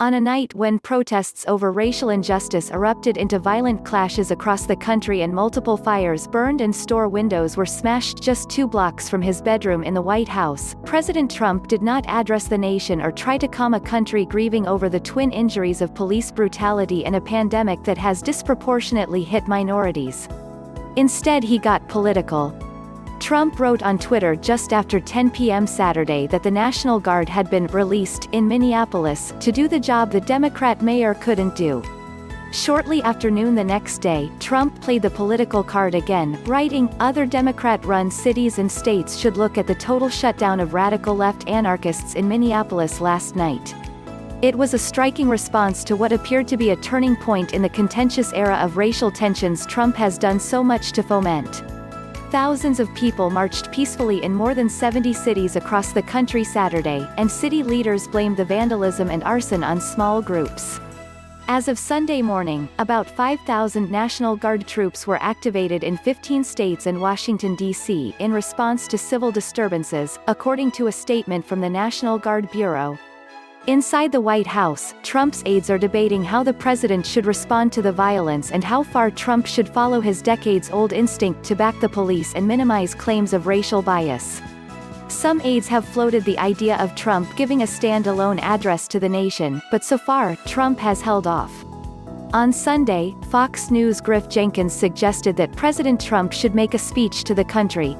On a night when protests over racial injustice erupted into violent clashes across the country and multiple fires burned and store windows were smashed just 2 blocks from his bedroom in the White House, President Trump did not address the nation or try to calm a country grieving over the twin injuries of police brutality and a pandemic that has disproportionately hit minorities. Instead, he got political. Trump wrote on Twitter just after 10 p.m. Saturday that the National Guard had been released in Minneapolis to do the job the Democrat mayor couldn't do. Shortly after noon the next day, Trump played the political card again, writing, "Other Democrat-run cities and states should look at the total shutdown of radical left anarchists in Minneapolis last night." It was a striking response to what appeared to be a turning point in the contentious era of racial tensions Trump has done so much to foment. Thousands of people marched peacefully in more than 70 cities across the country Saturday, and city leaders blamed the vandalism and arson on small groups. As of Sunday morning, about 5,000 National Guard troops were activated in 15 states and Washington, D.C. in response to civil disturbances, according to a statement from the National Guard Bureau. Inside the White House, Trump's aides are debating how the president should respond to the violence and how far Trump should follow his decades-old instinct to back the police and minimize claims of racial bias. Some aides have floated the idea of Trump giving a stand-alone address to the nation, but so far, Trump has held off. On Sunday, Fox News' Griff Jenkins suggested that President Trump should make a speech to the country.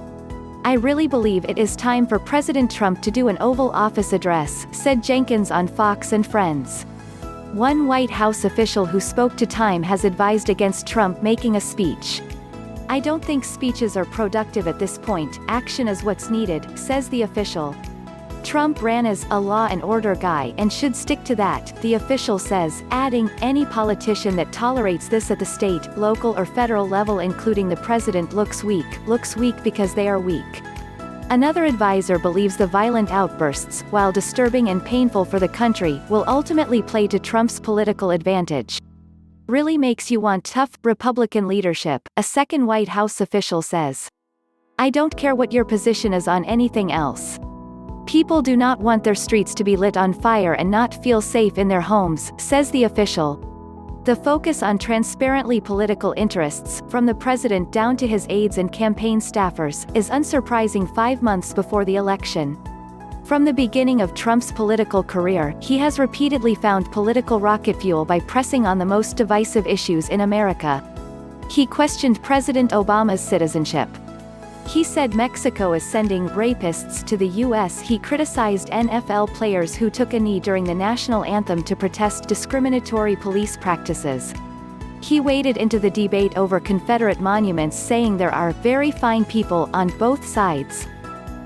"I really believe it is time for President Trump to do an Oval Office address," said Jenkins on Fox and Friends. One White House official who spoke to Time has advised against Trump making a speech. "I don't think speeches are productive at this point, action is what's needed," says the official. Trump ran as a law and order guy and should stick to that, the official says, adding, "Any politician that tolerates this at the state, local or federal level including the president looks weak because they are weak." Another advisor believes the violent outbursts, while disturbing and painful for the country, will ultimately play to Trump's political advantage. "Really makes you want tough, Republican leadership," a second White House official says. "I don't care what your position is on anything else. People do not want their streets to be lit on fire and not feel safe in their homes," says the official. The focus on transparently political interests, from the president down to his aides and campaign staffers, is unsurprising 5 months before the election. From the beginning of Trump's political career, he has repeatedly found political rocket fuel by pressing on the most divisive issues in America. He questioned President Obama's citizenship. He said Mexico is sending rapists to the U.S. He criticized NFL players who took a knee during the national anthem to protest discriminatory police practices. He waded into the debate over Confederate monuments, saying there are very fine people on both sides.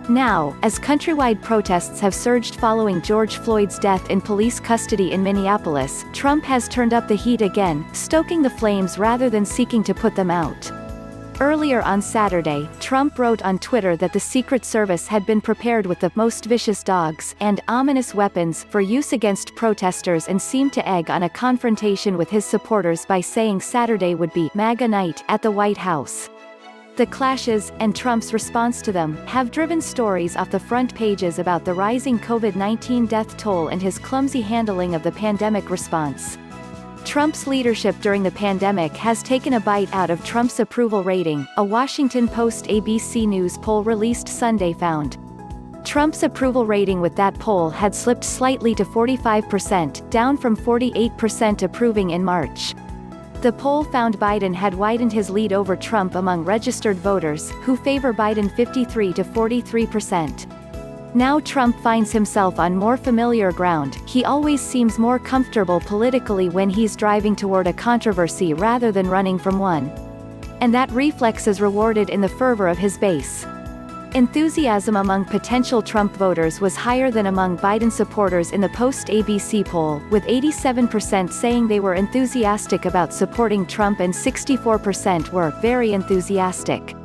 Now, as countrywide protests have surged following George Floyd's death in police custody in Minneapolis, Trump has turned up the heat again, stoking the flames rather than seeking to put them out. Earlier on Saturday, Trump wrote on Twitter that the Secret Service had been prepared with the most vicious dogs and ominous weapons for use against protesters and seemed to egg on a confrontation with his supporters by saying Saturday would be MAGA night at the White House. The clashes, and Trump's response to them, have driven stories off the front pages about the rising COVID-19 death toll and his clumsy handling of the pandemic response. Trump's leadership during the pandemic has taken a bite out of Trump's approval rating, a Washington Post-ABC News poll released Sunday found. Trump's approval rating with that poll had slipped slightly to 45%, down from 48% approving in March. The poll found Biden had widened his lead over Trump among registered voters, who favor Biden 53 to 43%. Now Trump finds himself on more familiar ground. He always seems more comfortable politically when he's driving toward a controversy rather than running from one. And that reflex is rewarded in the fervor of his base. Enthusiasm among potential Trump voters was higher than among Biden supporters in the Post-ABC poll, with 87% saying they were enthusiastic about supporting Trump and 64% were very enthusiastic.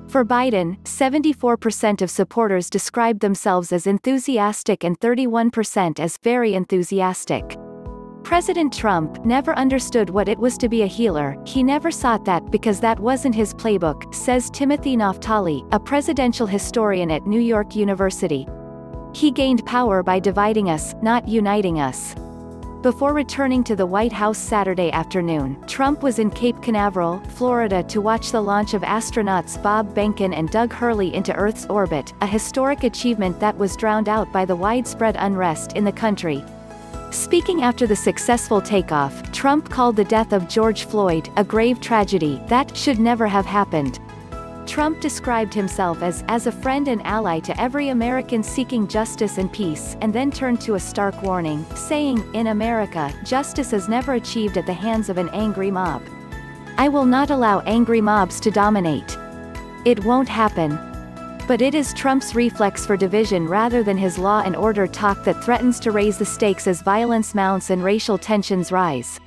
For Biden, 74% of supporters described themselves as enthusiastic and 31% as very enthusiastic. President Trump never understood what it was to be a healer. He never sought that because that wasn't his playbook, says Timothy Naftali, a presidential historian at New York University. He gained power by dividing us, not uniting us. Before returning to the White House Saturday afternoon, Trump was in Cape Canaveral, Florida to watch the launch of astronauts Bob Behnken and Doug Hurley into Earth's orbit, a historic achievement that was drowned out by the widespread unrest in the country. Speaking after the successful takeoff, Trump called the death of George Floyd a grave tragedy that should never have happened. Trump described himself as a friend and ally to every American seeking justice and peace, and then turned to a stark warning, saying, "In America, justice is never achieved at the hands of an angry mob. I will not allow angry mobs to dominate. It won't happen." But it is Trump's reflex for division rather than his law and order talk that threatens to raise the stakes as violence mounts and racial tensions rise.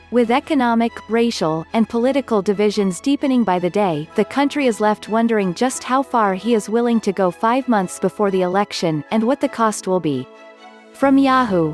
With economic, racial, and political divisions deepening by the day, the country is left wondering just how far he is willing to go 5 months before the election, and what the cost will be. From Yahoo!